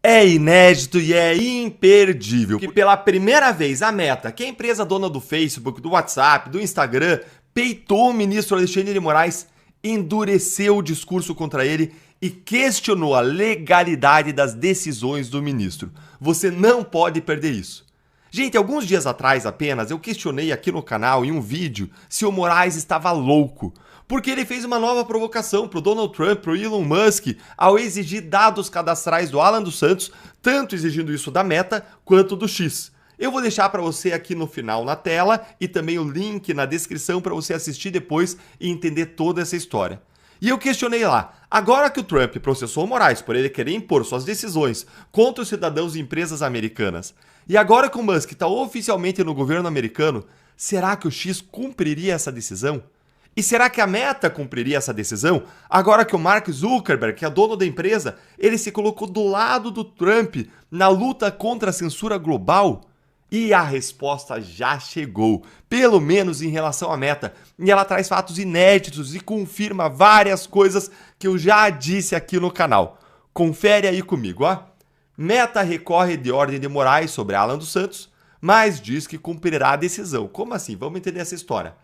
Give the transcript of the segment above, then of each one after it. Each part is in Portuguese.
É inédito e é imperdível que pela primeira vez a Meta, que é a empresa dona do Facebook, do WhatsApp, do Instagram, peitou o ministro Alexandre de Moraes, endureceu o discurso contra ele e questionou a legalidade das decisões do ministro. Você não pode perder isso. Gente, alguns dias atrás apenas eu questionei aqui no canal em um vídeo se o Moraes estava louco, porque ele fez uma nova provocação pro Donald Trump, pro Elon Musk, ao exigir dados cadastrais do Alan dos Santos, tanto exigindo isso da Meta quanto do X. Eu vou deixar para você aqui no final na tela e também o link na descrição para você assistir depois e entender toda essa história. E eu questionei lá, agora que o Trump processou o Moraes por ele querer impor suas decisões contra os cidadãos e empresas americanas, e agora que o Musk está oficialmente no governo americano, será que o X cumpriria essa decisão? E será que a Meta cumpriria essa decisão? Agora que o Mark Zuckerberg, que é dono da empresa, ele se colocou do lado do Trump na luta contra a censura global? E a resposta já chegou, pelo menos em relação à Meta. E ela traz fatos inéditos e confirma várias coisas que eu já disse aqui no canal. Confere aí comigo, ó. Meta recorre de ordem de Moraes sobre Alan dos Santos, mas diz que cumprirá a decisão. Como assim? Vamos entender essa história.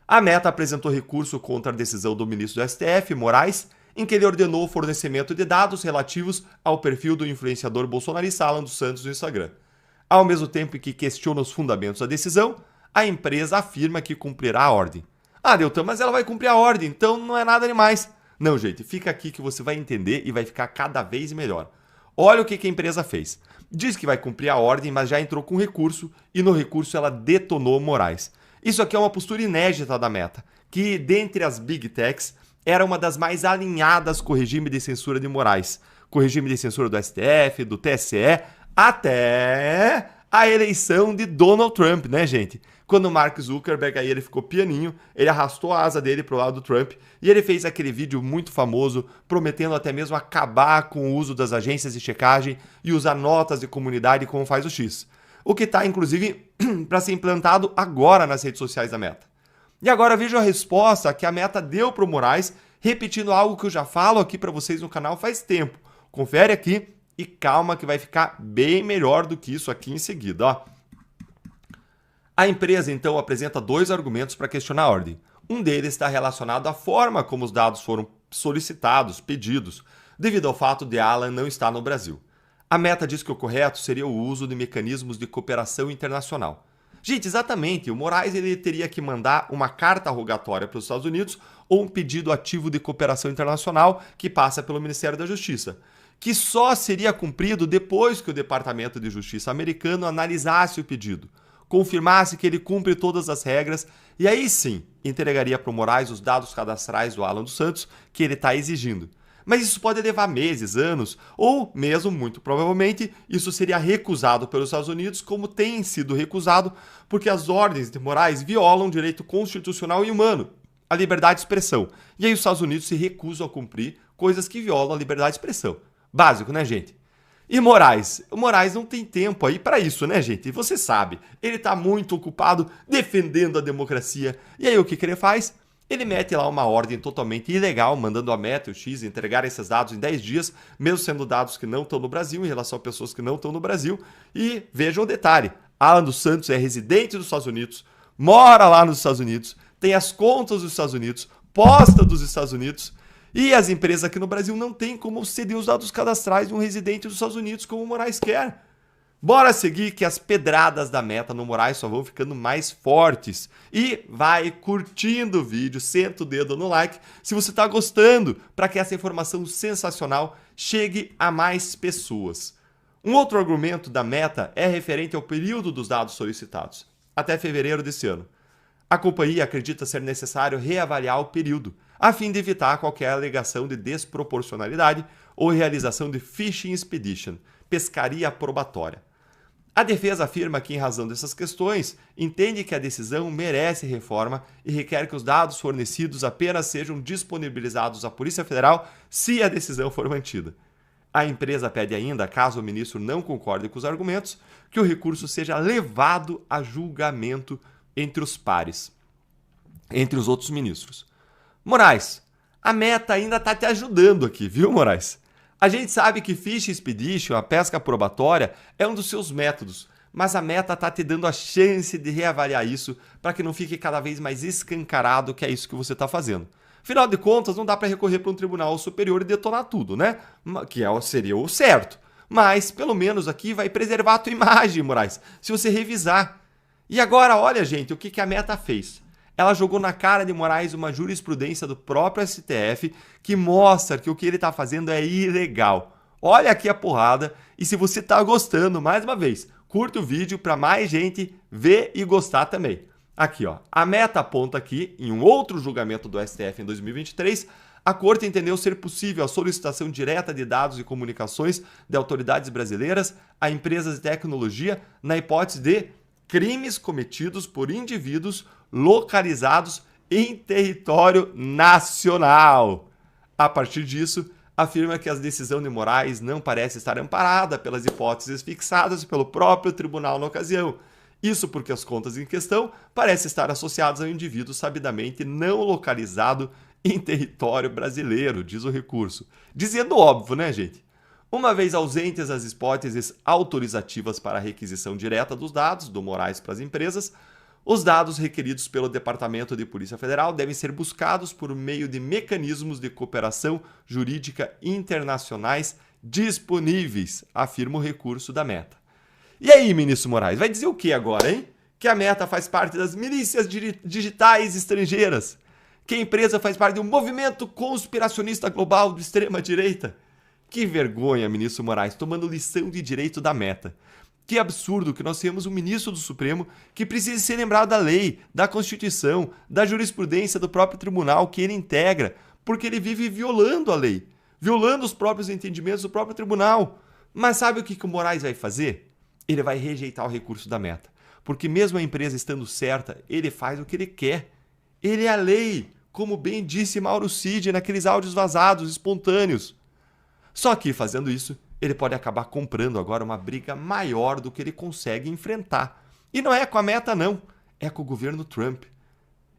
A Meta apresentou recurso contra a decisão do ministro do STF, Moraes, em que ele ordenou o fornecimento de dados relativos ao perfil do influenciador bolsonarista Alan dos Santos no Instagram. Ao mesmo tempo que questiona os fundamentos da decisão, a empresa afirma que cumprirá a ordem. Ah, Deltan, mas ela vai cumprir a ordem, então não é nada demais. Não, gente, fica aqui que você vai entender e vai ficar cada vez melhor. Olha o que a empresa fez. Diz que vai cumprir a ordem, mas já entrou com recurso e no recurso ela detonou Moraes. Isso aqui é uma postura inédita da Meta, que dentre as Big Techs era uma das mais alinhadas com o regime de censura de Moraes, com o regime de censura do STF, do TSE, até a eleição de Donald Trump, né, gente? Quando o Mark Zuckerberg aí ele ficou pianinho, ele arrastou a asa dele pro lado do Trump e ele fez aquele vídeo muito famoso, prometendo até mesmo acabar com o uso das agências de checagem e usar notas de comunidade como faz o X. O que está, inclusive, para ser implantado agora nas redes sociais da Meta. E agora veja a resposta que a Meta deu pro Moraes, repetindo algo que eu já falo aqui para vocês no canal faz tempo. Confere aqui. E calma que vai ficar bem melhor do que isso aqui em seguida, ó. A empresa, então, apresenta dois argumentos para questionar a ordem. Um deles está relacionado à forma como os dados foram solicitados, pedidos, devido ao fato de Alan não estar no Brasil. A Meta diz que o correto seria o uso de mecanismos de cooperação internacional. Gente, exatamente, o Moraes ele teria que mandar uma carta rogatória para os Estados Unidos ou um pedido ativo de cooperação internacional que passa pelo Ministério da Justiça, que só seria cumprido depois que o Departamento de Justiça americano analisasse o pedido, confirmasse que ele cumpre todas as regras e aí sim entregaria para o Moraes os dados cadastrais do Alan dos Santos que ele está exigindo. Mas isso pode levar meses, anos, ou mesmo, muito provavelmente, isso seria recusado pelos Estados Unidos, como tem sido recusado, porque as ordens de Moraes violam o direito constitucional e humano, a liberdade de expressão. E aí os Estados Unidos se recusam a cumprir coisas que violam a liberdade de expressão. Básico, né, gente? E Moraes? O Moraes não tem tempo aí para isso, né, gente? Você sabe, ele tá muito ocupado defendendo a democracia. E aí o que ele faz? Ele mete lá uma ordem totalmente ilegal, mandando a Meta e o X entregar esses dados em 10 dias, mesmo sendo dados que não estão no Brasil, em relação a pessoas que não estão no Brasil. E vejam o detalhe, Alan dos Santos é residente dos Estados Unidos, mora lá nos Estados Unidos, tem as contas dos Estados Unidos, posta dos Estados Unidos, e as empresas aqui no Brasil não têm como ceder os dados cadastrais de um residente dos Estados Unidos como o Moraes quer. Bora seguir que as pedradas da Meta no Moraes só vão ficando mais fortes. E vai curtindo o vídeo, senta o dedo no like se você está gostando, para que essa informação sensacional chegue a mais pessoas. Um outro argumento da Meta é referente ao período dos dados solicitados, até fevereiro desse ano. A companhia acredita ser necessário reavaliar o período, a fim de evitar qualquer alegação de desproporcionalidade ou realização de fishing expedition, pescaria probatória. A defesa afirma que, em razão dessas questões, entende que a decisão merece reforma e requer que os dados fornecidos apenas sejam disponibilizados à Polícia Federal se a decisão for mantida. A empresa pede ainda, caso o ministro não concorde com os argumentos, que o recurso seja levado a julgamento entre os pares, entre os outros ministros. Moraes, a Meta ainda está te ajudando aqui, viu, Moraes? A gente sabe que Fish Expedition, a pesca probatória, é um dos seus métodos, mas a Meta está te dando a chance de reavaliar isso para que não fique cada vez mais escancarado que é isso que você está fazendo. Afinal de contas, não dá para recorrer para um tribunal superior e detonar tudo, né? Que seria o certo. Mas, pelo menos aqui, vai preservar a tua imagem, Moraes, se você revisar. E agora, olha, gente, o que a Meta fez? Ela jogou na cara de Moraes uma jurisprudência do próprio STF que mostra que o que ele está fazendo é ilegal. Olha aqui a porrada e se você está gostando, mais uma vez, curta o vídeo para mais gente ver e gostar também. Aqui, ó, a Meta aponta aqui, em um outro julgamento do STF em 2023, a Corte entendeu ser possível a solicitação direta de dados e comunicações de autoridades brasileiras a empresas de tecnologia na hipótese de crimes cometidos por indivíduos localizados em território nacional. A partir disso, afirma que a decisão de Moraes não parece estar amparada pelas hipóteses fixadas pelo próprio tribunal na ocasião. Isso porque as contas em questão parecem estar associadas a um indivíduo sabidamente não localizado em território brasileiro, diz o recurso. Dizendo óbvio, né, gente? Uma vez ausentes as hipóteses autorizativas para a requisição direta dos dados do Moraes para as empresas, os dados requeridos pelo Departamento de Polícia Federal devem ser buscados por meio de mecanismos de cooperação jurídica internacionais disponíveis, afirma o recurso da Meta. E aí, ministro Moraes, vai dizer o que agora, hein? Que a Meta faz parte das milícias digitais estrangeiras? Que a empresa faz parte de um movimento conspiracionista global de extrema-direita? Que vergonha, ministro Moraes, tomando lição de direito da Meta. Que absurdo que nós tenhamos um ministro do Supremo que precise ser lembrado da lei, da Constituição, da jurisprudência do próprio tribunal que ele integra, porque ele vive violando a lei, violando os próprios entendimentos do próprio tribunal. Mas sabe o que o Moraes vai fazer? Ele vai rejeitar o recurso da Meta, porque mesmo a empresa estando certa, ele faz o que ele quer. Ele é a lei, como bem disse Mauro Cid naqueles áudios vazados, espontâneos. Só que, fazendo isso, ele pode acabar comprando agora uma briga maior do que ele consegue enfrentar. E não é com a Meta, não. É com o governo Trump.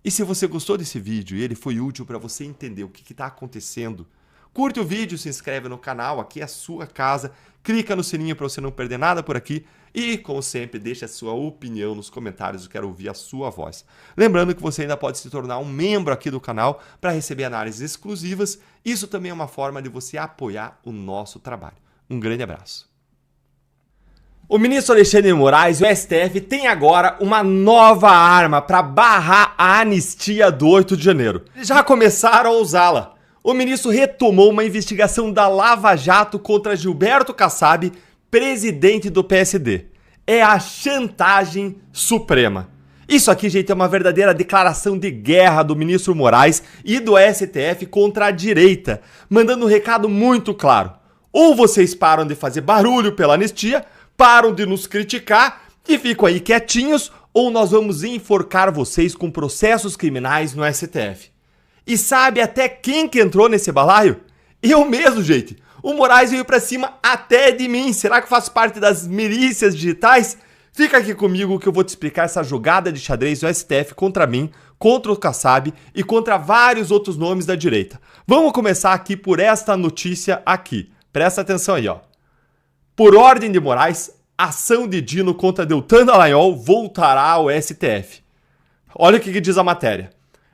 E se você gostou desse vídeo e ele foi útil para você entender o que está acontecendo, curte o vídeo, se inscreve no canal, aqui é a sua casa, clica no sininho para você não perder nada por aqui e, como sempre, deixa a sua opinião nos comentários, eu quero ouvir a sua voz. Lembrando que você ainda pode se tornar um membro aqui do canal para receber análises exclusivas, isso também é uma forma de você apoiar o nosso trabalho. Um grande abraço. O ministro Alexandre de Moraes e o STF têm agora uma nova arma para barrar a anistia do 8 de janeiro. Eles já começaram a usá-la. O ministro retomou uma investigação da Lava Jato contra Gilberto Kassab, presidente do PSD. É a chantagem suprema. Isso aqui, gente, é uma verdadeira declaração de guerra do ministro Moraes e do STF contra a direita, mandando um recado muito claro. Ou vocês param de fazer barulho pela anistia, param de nos criticar e ficam aí quietinhos, ou nós vamos enforcar vocês com processos criminais no STF. E sabe até quem que entrou nesse balaio? Eu mesmo, gente. O Moraes veio pra cima até de mim. Será que faço parte das milícias digitais? Fica aqui comigo que eu vou te explicar essa jogada de xadrez do STF contra mim, contra o Kassab e contra vários outros nomes da direita. Vamos começar aqui por esta notícia aqui. Presta atenção aí, ó. Por ordem de Moraes, ação de Dino contra Deltan Dallagnol voltará ao STF. Olha o que diz a matéria.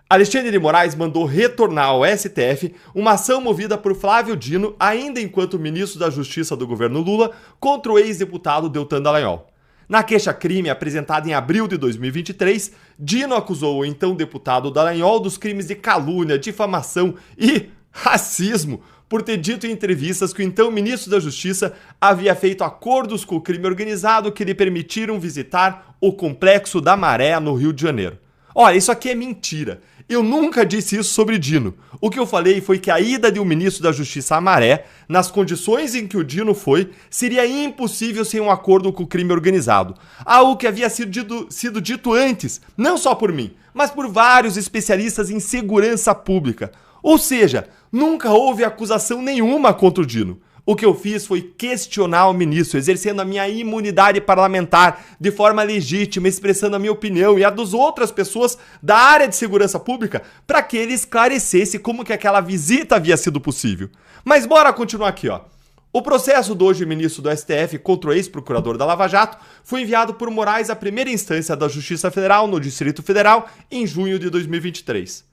Alexandre de Moraes mandou retornar ao STF uma ação movida por Flávio Dino, ainda enquanto ministro da Justiça do governo Lula, contra o ex-deputado Deltan Dallagnol. Na queixa-crime apresentada em abril de 2023, Dino acusou o então deputado Dallagnol dos crimes de calúnia, difamação e racismo, por ter dito em entrevistas que o então ministro da Justiça havia feito acordos com o crime organizado que lhe permitiram visitar o Complexo da Maré no Rio de Janeiro. Olha, isso aqui é mentira. Eu nunca disse isso sobre Dino. O que eu falei foi que a ida de um ministro da Justiça à Maré, nas condições em que o Dino foi, seria impossível sem um acordo com o crime organizado. Algo que havia sido dito antes, não só por mim, mas por vários especialistas em segurança pública. Ou seja, nunca houve acusação nenhuma contra o Dino. O que eu fiz foi questionar o ministro, exercendo a minha imunidade parlamentar de forma legítima, expressando a minha opinião e a das outras pessoas da área de segurança pública para que ele esclarecesse como que aquela visita havia sido possível. Mas bora continuar aqui, ó. O processo do hoje ministro do STF contra o ex-procurador da Lava Jato foi enviado por Moraes à primeira instância da Justiça Federal no Distrito Federal em junho de 2023.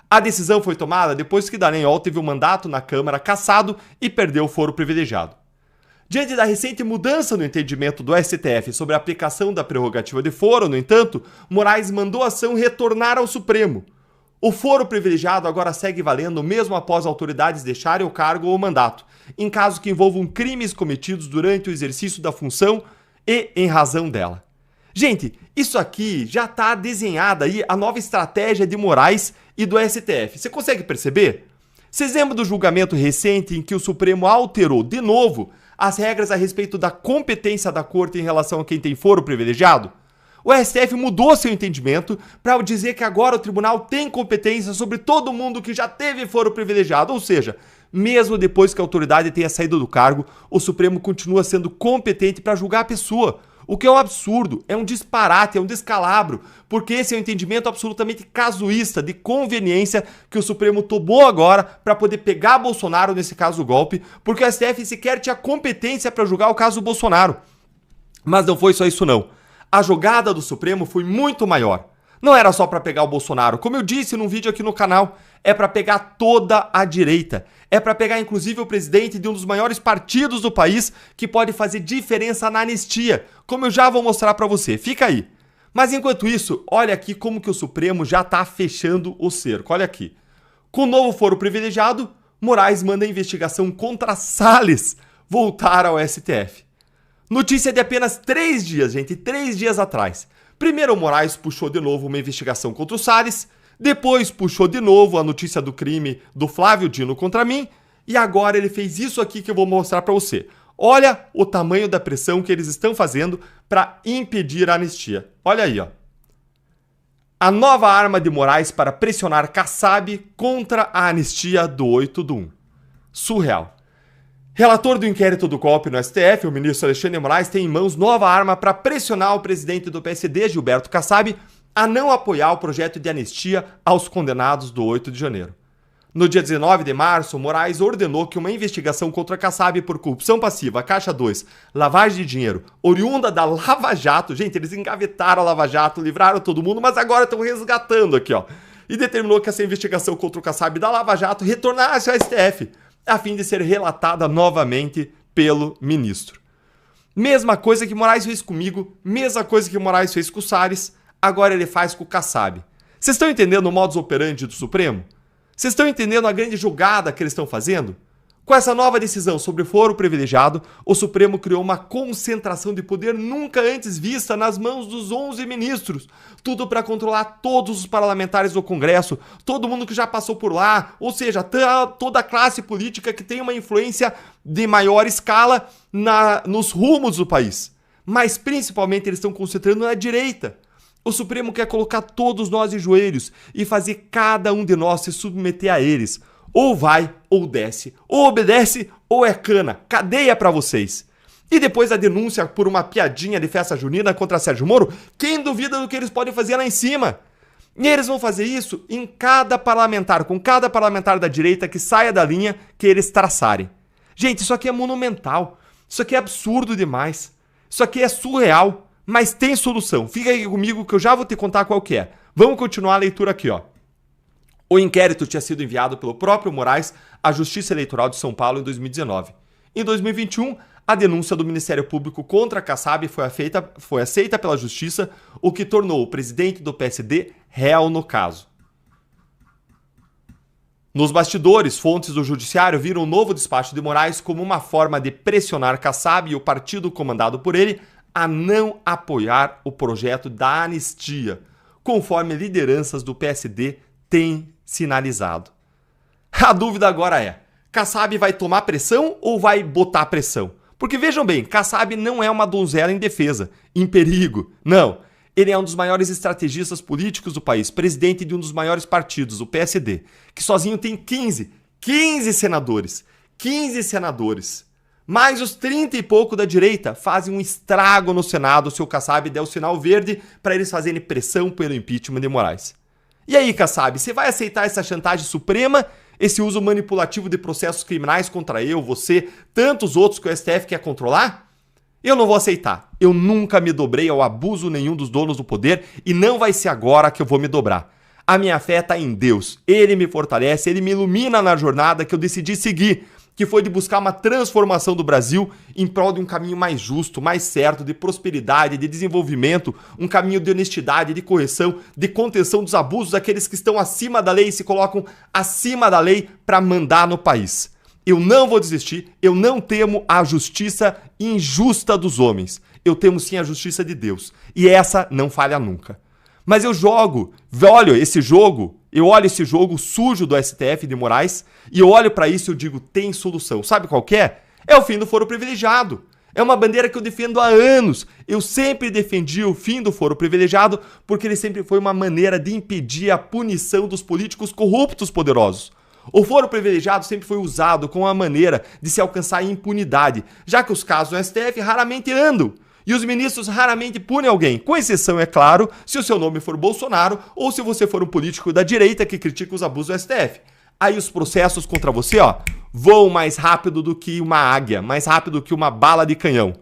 A decisão foi tomada depois que Dallagnol teve o mandato na Câmara cassado e perdeu o foro privilegiado. Diante da recente mudança no entendimento do STF sobre a aplicação da prerrogativa de foro, no entanto, Moraes mandou a ação retornar ao Supremo. O foro privilegiado agora segue valendo mesmo após autoridades deixarem o cargo ou o mandato, em caso que envolvam crimes cometidos durante o exercício da função e em razão dela. Gente, isso aqui já está desenhada aí a nova estratégia de Moraes e do STF. Você consegue perceber? Vocês lembram do julgamento recente em que o Supremo alterou de novo as regras a respeito da competência da Corte em relação a quem tem foro privilegiado? O STF mudou seu entendimento para dizer que agora o tribunal tem competência sobre todo mundo que já teve foro privilegiado, ou seja, mesmo depois que a autoridade tenha saído do cargo, o Supremo continua sendo competente para julgar a pessoa. O que é um absurdo, é um disparate, é um descalabro, porque esse é um entendimento absolutamente casuísta, de conveniência que o Supremo tomou agora para poder pegar Bolsonaro, nesse caso o golpe, porque o STF sequer tinha competência para julgar o caso Bolsonaro. Mas não foi só isso não. A jogada do Supremo foi muito maior. Não era só para pegar o Bolsonaro, como eu disse num vídeo aqui no canal, é para pegar toda a direita. É para pegar inclusive o presidente de um dos maiores partidos do país que pode fazer diferença na anistia, como eu já vou mostrar para você. Fica aí. Mas enquanto isso, olha aqui como que o Supremo já está fechando o cerco. Olha aqui. Com o novo foro privilegiado, Moraes manda a investigação contra Salles voltar ao STF. Notícia de apenas 3 dias, gente, 3 dias atrás. Primeiro o Moraes puxou de novo uma investigação contra o Salles, depois puxou de novo a notícia do crime do Flávio Dino contra mim, e agora ele fez isso aqui que eu vou mostrar para você. Olha o tamanho da pressão que eles estão fazendo para impedir a anistia. Olha aí, ó. A nova arma de Moraes para pressionar Kassab contra a anistia do 8/1. Surreal. Relator do inquérito do golpe no STF, o ministro Alexandre de Moraes, tem em mãos nova arma para pressionar o presidente do PSD, Gilberto Kassab, a não apoiar o projeto de anistia aos condenados do 8 de janeiro. No dia 19 de março, Moraes ordenou que uma investigação contra Kassab por corrupção passiva, Caixa 2, lavagem de dinheiro, oriunda da Lava Jato, gente, eles engavetaram a Lava Jato, livraram todo mundo, mas agora estão resgatando aqui, ó, e determinou que essa investigação contra o Kassab da Lava Jato retornasse ao STF, a fim de ser relatada novamente pelo ministro. Mesma coisa que Moraes fez comigo, mesma coisa que Moraes fez com o Salles, agora ele faz com o Kassab. Vocês estão entendendo o modus operandi do Supremo? Vocês estão entendendo a grande jogada que eles estão fazendo? Com essa nova decisão sobre o foro privilegiado, o Supremo criou uma concentração de poder nunca antes vista nas mãos dos 11 ministros. Tudo para controlar todos os parlamentares do Congresso, todo mundo que já passou por lá, ou seja, toda a classe política que tem uma influência de maior escala nos rumos do país. Mas principalmente eles estão concentrando na direita. O Supremo quer colocar todos nós de joelhos e fazer cada um de nós se submeter a eles. Ou vai, ou desce, ou obedece, ou é cana. Cadeia pra vocês. E depois da denúncia por uma piadinha de festa junina contra Sérgio Moro, quem duvida do que eles podem fazer lá em cima? E eles vão fazer isso em cada parlamentar, com cada parlamentar da direita que saia da linha que eles traçarem. Gente, isso aqui é monumental. Isso aqui é absurdo demais. Isso aqui é surreal, mas tem solução. Fica aí comigo que eu já vou te contar qual que é. Vamos continuar a leitura aqui, ó. O inquérito tinha sido enviado pelo próprio Moraes à Justiça Eleitoral de São Paulo em 2019. Em 2021, a denúncia do Ministério Público contra Kassab foi aceita pela Justiça, o que tornou o presidente do PSD réu no caso. Nos bastidores, fontes do Judiciário viram o novo despacho de Moraes como uma forma de pressionar Kassab e o partido comandado por ele a não apoiar o projeto da anistia, conforme lideranças do PSD têm sinalizado. A dúvida agora é, Kassab vai tomar pressão ou vai botar pressão? Porque vejam bem, Kassab não é uma donzela indefesa, em perigo, não. Ele é um dos maiores estrategistas políticos do país, presidente de um dos maiores partidos, o PSD, que sozinho tem 15 senadores. 15 senadores. Mais os 30 e pouco da direita fazem um estrago no Senado se o Kassab der o sinal verde para eles fazerem pressão pelo impeachment de Moraes. E aí, Kassab, você vai aceitar essa chantagem suprema esse uso manipulativo de processos criminais contra eu, você, tantos outros que o STF quer controlar? Eu não vou aceitar. Eu nunca me dobrei ao abuso nenhum dos donos do poder e não vai ser agora que eu vou me dobrar. A minha fé está em Deus. Ele me fortalece, Ele me ilumina na jornada que eu decidi seguir, que foi de buscar uma transformação do Brasil em prol de um caminho mais justo, mais certo, de prosperidade, de desenvolvimento, um caminho de honestidade, de correção, de contenção dos abusos daqueles que estão acima da lei e se colocam acima da lei para mandar no país. Eu não vou desistir, eu não temo a justiça injusta dos homens. Eu temo sim a justiça de Deus. E essa não falha nunca. Mas eu olho esse jogo sujo do STF de Moraes e eu olho para isso e eu digo, tem solução. Sabe qual que é? É o fim do foro privilegiado. É uma bandeira que eu defendo há anos. Eu sempre defendi o fim do foro privilegiado porque ele sempre foi uma maneira de impedir a punição dos políticos corruptos poderosos. O foro privilegiado sempre foi usado como uma maneira de se alcançar a impunidade, já que os casos do STF raramente andam. E os ministros raramente punem alguém, com exceção, é claro, se o seu nome for Bolsonaro ou se você for um político da direita que critica os abusos do STF. Aí os processos contra você, voam mais rápido do que uma águia, mais rápido do que uma bala de canhão.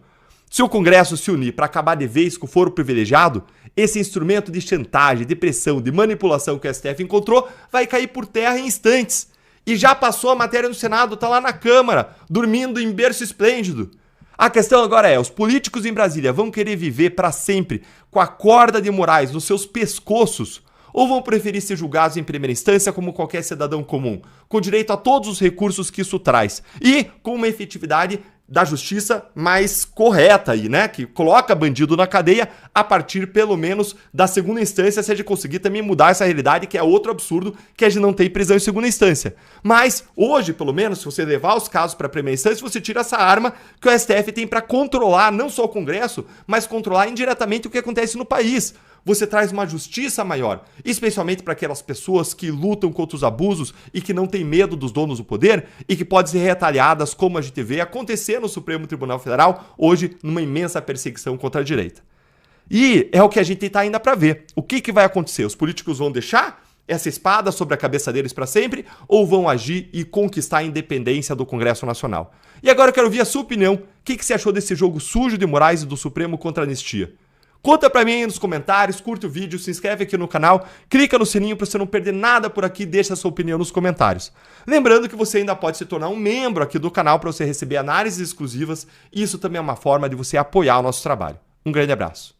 Se o Congresso se unir para acabar de vez com o foro privilegiado, esse instrumento de chantagem, de pressão, de manipulação que o STF encontrou vai cair por terra em instantes. E já passou a matéria no Senado, tá lá na Câmara, dormindo em berço esplêndido. A questão agora é, os políticos em Brasília vão querer viver para sempre com a corda de Moraes nos seus pescoços ou vão preferir ser julgados em primeira instância como qualquer cidadão comum, com direito a todos os recursos que isso traz e com uma efetividade da justiça mais correta aí, né? Que coloca bandido na cadeia a partir, pelo menos, da segunda instância, se a gente conseguir também mudar essa realidade, que é outro absurdo, que a gente não tem prisão em segunda instância. Mas, hoje, pelo menos, se você levar os casos para a primeira instância, você tira essa arma que o STF tem para controlar não só o Congresso, mas controlar indiretamente o que acontece no país. Você traz uma justiça maior, especialmente para aquelas pessoas que lutam contra os abusos e que não têm medo dos donos do poder e que podem ser retaliadas, como a gente vê acontecer no Supremo Tribunal Federal, hoje numa imensa perseguição contra a direita. E é o que a gente está ainda para ver. O que vai acontecer? Os políticos vão deixar essa espada sobre a cabeça deles para sempre ou vão agir e conquistar a independência do Congresso Nacional? E agora eu quero ouvir a sua opinião. O que você achou desse jogo sujo de Moraes e do Supremo contra a anistia? Conta pra mim aí nos comentários, curte o vídeo, se inscreve aqui no canal, clica no sininho pra você não perder nada por aqui, deixa a sua opinião nos comentários. Lembrando que você ainda pode se tornar um membro aqui do canal para você receber análises exclusivas e isso também é uma forma de você apoiar o nosso trabalho. Um grande abraço.